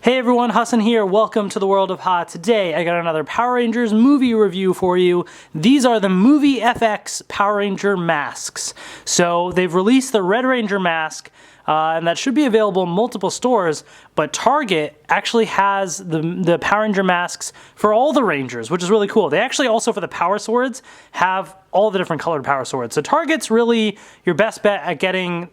Hey everyone, Hassan here. Welcome to the world of Ha. Today I got another Power Rangers movie review for you. These are the Movie FX Power Ranger masks. So they've released the Red Ranger mask, and that should be available in multiple stores, but Target actually has the Power Ranger masks for all the Rangers, which is really cool. They actually also, for the Power Swords, have all the different colored Power Swords. So Target's really your best bet at getting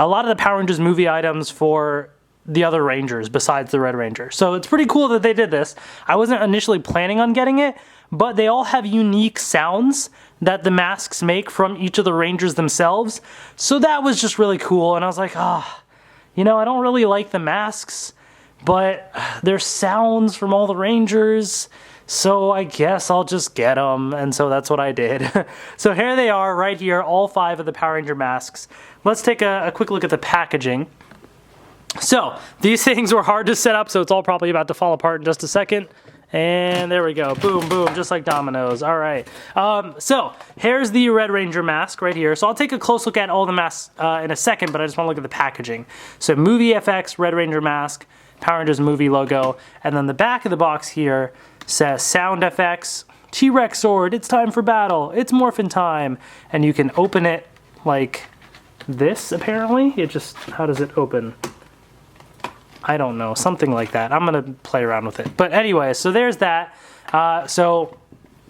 a lot of the Power Rangers movie items for the other Rangers besides the Red Ranger. So it's pretty cool that they did this. I wasn't initially planning on getting it, but they all have unique sounds that the masks make from each of the Rangers themselves. So that was just really cool. And I was like, you know, I don't really like the masks, but there's sounds from all the Rangers, so I guess I'll just get them. And so that's what I did. So here they are right here, all 5 of the Power Ranger masks. Let's take a quick look at the packaging. So these things were hard to set up, so it's all probably about to fall apart in just a second. And there we go, boom, boom, just like dominoes. All right, so here's the Red Ranger mask right here. So I'll take a close look at all the masks in a second, but I just want to look at the packaging. So Movie FX Red Ranger mask, Power Rangers movie logo, and then the back of the box here says Sound FX, T-Rex sword, it's time for battle, it's morphin' time. And you can open it like this, apparently. It just, how does it open? I don't know, something like that. I'm gonna play around with it. But anyway, so there's that. So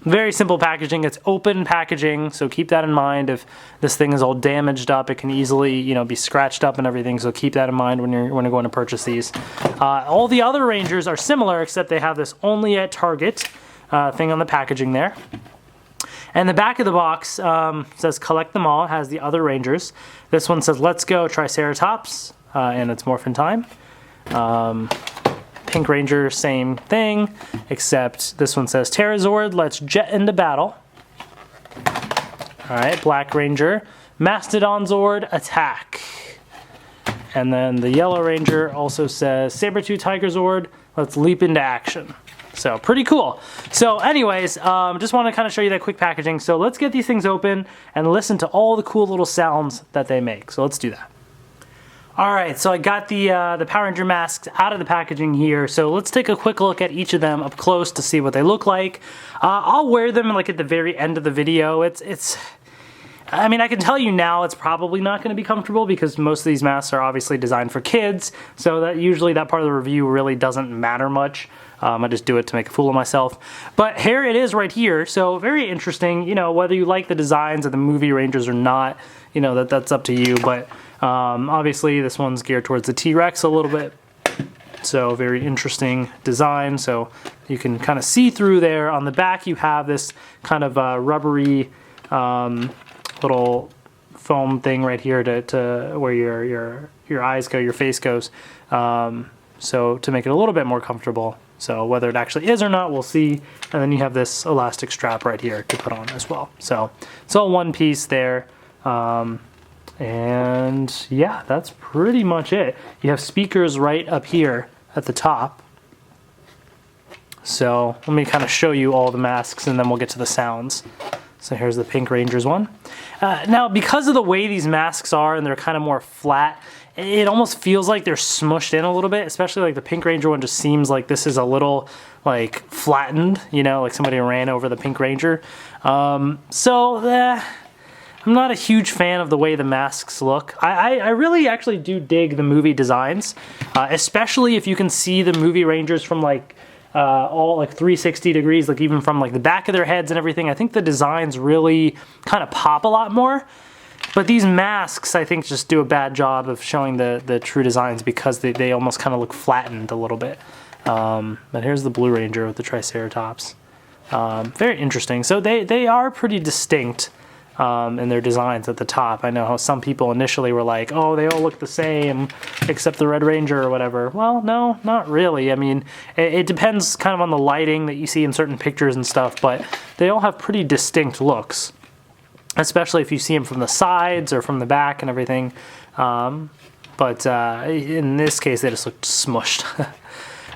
very simple packaging. It's open packaging, so keep that in mind. If this thing is all damaged up, it can easily, you know, be scratched up and everything. So keep that in mind when you're going to purchase these. All the other Rangers are similar, except they have this only at Target thing on the packaging there. And the back of the box says collect them all. It has the other Rangers. This one says let's go Triceratops, and it's morphin' time. Pink Ranger, same thing, except this one says Terrazord, let's jet into battle. Alright, Black Ranger, Mastodon Zord, attack. And then the Yellow Ranger also says Sabertooth Tiger Zord, let's leap into action. So pretty cool. So anyways, just want to kind of show you that quick packaging. So let's get these things open and listen to all the cool little sounds that they make. So let's do that. Alright, so I got the Power Ranger masks out of the packaging here, so let's take a quick look at each of them up close to see what they look like. I'll wear them like at the very end of the video. I mean, I can tell you now it's probably not going to be comfortable because most of these masks are obviously designed for kids, so that usually that part of the review really doesn't matter much. I just do it to make a fool of myself. But here it is right here, so very interesting. You know, whether you like the designs of the movie Rangers or not, you know, that's up to you, but obviously this one's geared towards the T-Rex a little bit, so very interesting design. So you can kind of see through there. On the back you have this kind of rubbery little foam thing right here to where your eyes go, your face goes, so to make it a little bit more comfortable. So whether it actually is or not, we'll see. And then you have this elastic strap right here to put on as well. So it's all one piece there. And yeah, that's pretty much it. You have speakers right up here at the top. So let me kind of show you all the masks and then we'll get to the sounds. So here's the Pink Rangers one. Now, because of the way these masks are and they're kind of more flat, it almost feels like they're smushed in a little bit, especially like the Pink Ranger one just seems like this is a little like flattened, you know, like somebody ran over the Pink Ranger. I'm not a huge fan of the way the masks look. I really actually do dig the movie designs, especially if you can see the movie Rangers from like all like 360 degrees, like even from like the back of their heads and everything. I think the designs really kind of pop a lot more. But these masks, I think, just do a bad job of showing the true designs because they almost kind of look flattened a little bit. But here's the Blue Ranger with the Triceratops. Very interesting. So they are pretty distinct in their designs at the top. I know how some people initially were like, oh, they all look the same except the Red Ranger or whatever. Well, no, not really. I mean, it depends kind of on the lighting that you see in certain pictures and stuff, but they all have pretty distinct looks, especially if you see them from the sides or from the back and everything. But in this case, they just looked smushed.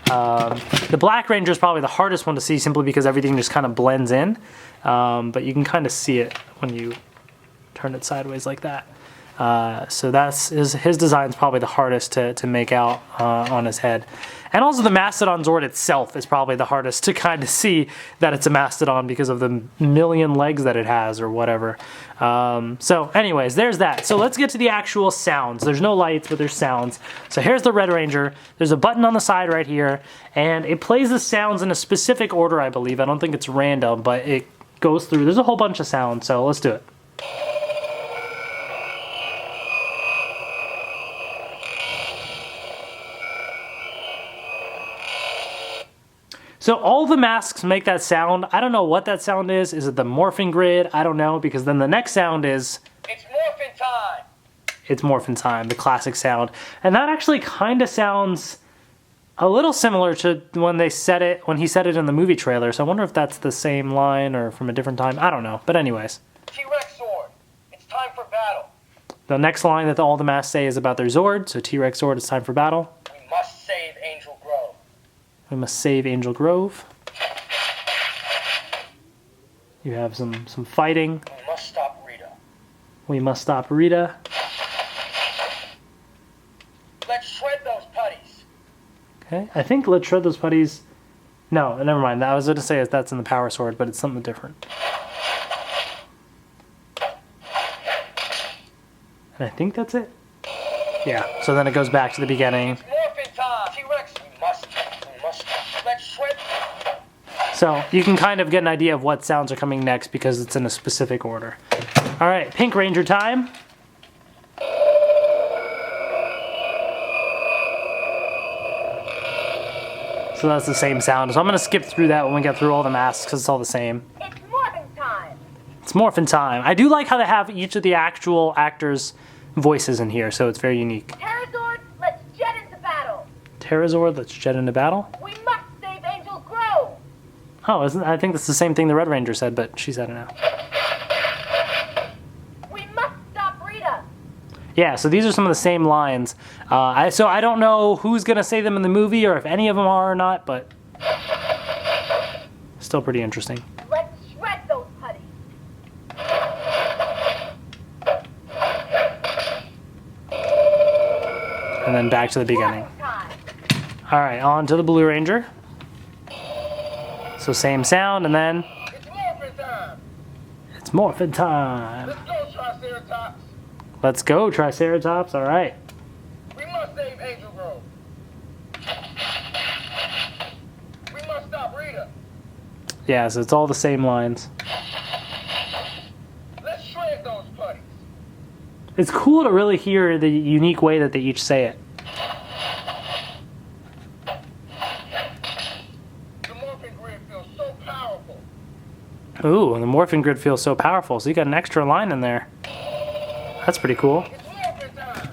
The Black Ranger is probably the hardest one to see simply because everything just kind of blends in. But you can kind of see it when you turn it sideways like that. So that's his design's probably the hardest to make out on his head. And also the Mastodon Zord itself is probably the hardest to kind of see that it's a Mastodon because of the million legs that it has or whatever. So anyways, there's that. So let's get to the actual sounds. There's no lights, but there's sounds. So here's the Red Ranger. There's a button on the side right here, and it plays the sounds in a specific order, I believe. I don't think it's random, but it goes through. There's a whole bunch of sounds, so let's do it. So all the masks make that sound. I don't know what that sound is. Is it the morphing grid? I don't know, because then the next sound is... It's morphin' time! It's morphin' time, the classic sound. And that actually kind of sounds a little similar to when he said it in the movie trailer. So I wonder if that's the same line or from a different time. I don't know. But anyways. T-Rex Zord, it's time for battle. The next line that all the masks say is about their Zord. So T-Rex Zord, it's time for battle. We must save Angel Grove. We must save Angel Grove. You have some fighting. We must stop Rita. We must stop Rita. Let's shred those putties. Okay, I think let's shred those putties. No, never mind. I was going to say that's in the Power Sword, but it's something different. And I think that's it. Yeah, so then it goes back to the beginning. It's morphin' time. T-Rex, we must. Let's shred. So you can kind of get an idea of what sounds are coming next because it's in a specific order. All right, Pink Ranger time. So that's the same sound. So I'm going to skip through that when we get through all the masks because it's all the same. It's morphin' time. It's morphin' time. I do like how they have each of the actual actors' voices in here, so it's very unique. Terrazord, let's jet into battle. Terrazord, let's jet into battle. We must save Angel Grove. Oh, I think that's the same thing the Red Ranger said, but she said it now. We must stop Rita. Yeah, so these are some of the same lines. So I don't know who's going to say them in the movie or if any of them are or not, but still pretty interesting. Let's shred those putties. And then back to the beginning. Morphin' time. All right, on to the Blue Ranger. So same sound, and then It's morphin' time. it's morphin' time. Let's go, Triceratops. Let's go, Triceratops. All right. We must save Angel Grove. We must stop Rita. Yeah, so it's all the same lines. Let's shred those putties. It's cool to really hear the unique way that they each say it. The morphin' grid feels so powerful. Ooh, and the morphing grid feels so powerful, so you got an extra line in there. That's pretty cool. It's morphin' time.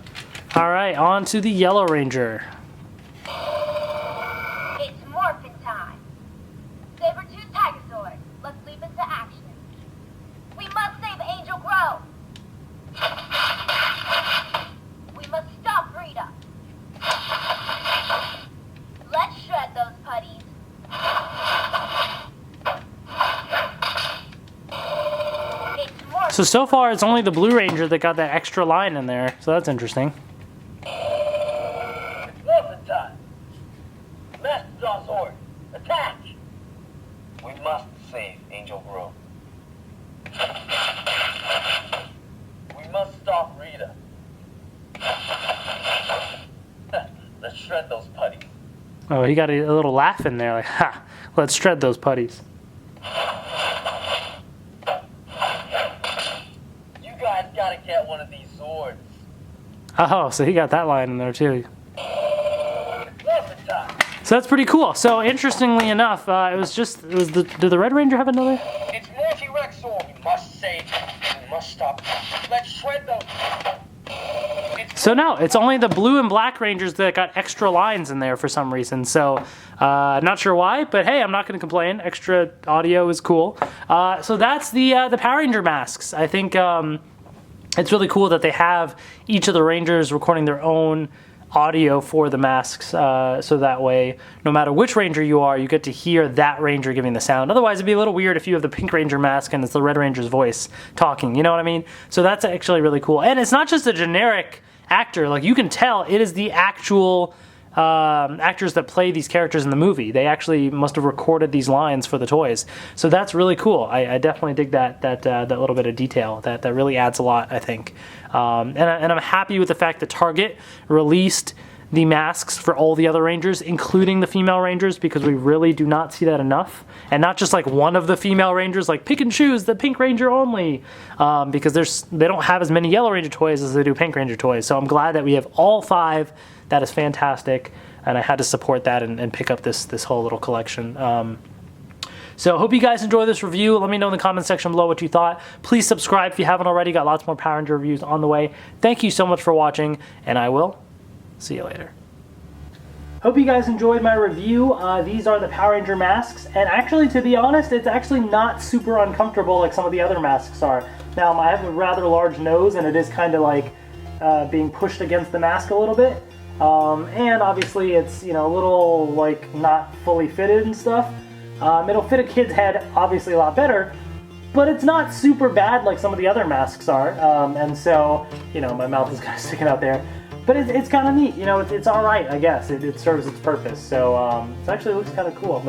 All right, on to the Yellow Ranger. It's morphin' time. Saber-tooth Tigerzord, let's leap into action. We must save Angel Grove. We must stop Rita. Let's shred those putties. It's So far it's only the Blue Ranger that got that extra line in there, so that's interesting. It's morphin' time. Mastodon Zord, attack! We must save Angel Grove. We must stop Rita. Let's shred those putties. Oh, he got a little laugh in there, like, ha, let's shred those putties. You guys gotta get one of these Zords. Oh, so he got that line in there too. It's morphin' time. So that's pretty cool. So interestingly enough, did the Red Ranger have another? It's T-Rex Zord. We must save. We must stop. Let's shred those. So no, it's only the Blue and Black Rangers that got extra lines in there for some reason. So not sure why, but hey, I'm not going to complain. Extra audio is cool. So that's the Power Ranger masks. I think it's really cool that they have each of the Rangers recording their own audio for the masks, so that way, no matter which Ranger you are, you get to hear that Ranger giving the sound. Otherwise, it'd be a little weird if you have the Pink Ranger mask and it's the Red Ranger's voice talking, you know what I mean? So that's actually really cool. And it's not just a generic actor, like you can tell it is the actual actors that play these characters in the movie. They actually must have recorded these lines for the toys. So that's really cool. I definitely dig that little bit of detail. That really adds a lot, I think. And I'm happy with the fact that Target released the masks for all the other Rangers, including the female Rangers, because we really do not see that enough. And not just like one of the female Rangers, like pick and choose the Pink Ranger only, because they don't have as many Yellow Ranger toys as they do Pink Ranger toys. So I'm glad that we have all 5. That is fantastic, and I had to support that and pick up this whole little collection. So I hope you guys enjoy this review. Let me know in the comment section below what you thought. Please subscribe if you haven't already. Got lots more Power Ranger reviews on the way. Thank you so much for watching, and I will see you later. Hope you guys enjoyed my review. These are the Power Ranger masks, and actually, to be honest, it's actually not super uncomfortable like some of the other masks are. Now, I have a rather large nose, and it is kind of like being pushed against the mask a little bit. And obviously it's, you know, a little like not fully fitted and stuff. It'll fit a kid's head obviously a lot better, but it's not super bad like some of the other masks are. And so, you know, my mouth is kind of sticking out there, but it's kind of neat. You know, it's all right, I guess. It serves its purpose. So it actually looks kind of cool.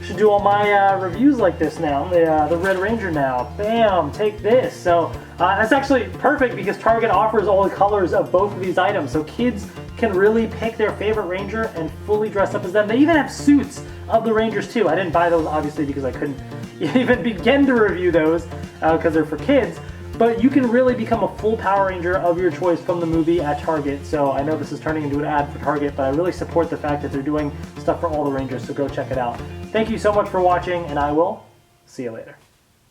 Should do all my reviews like this now. The Red Ranger now. Bam, take this. So that's actually perfect because Target offers all the colors of both of these items. So kids can really pick their favorite Ranger and fully dress up as them. They even have suits of the Rangers too. I didn't buy those obviously because I couldn't even begin to review those because they're for kids. But you can really become a full Power Ranger of your choice from the movie at Target. So I know this is turning into an ad for Target, but I really support the fact that they're doing stuff for all the Rangers, so go check it out. Thank you so much for watching, and I will see you later.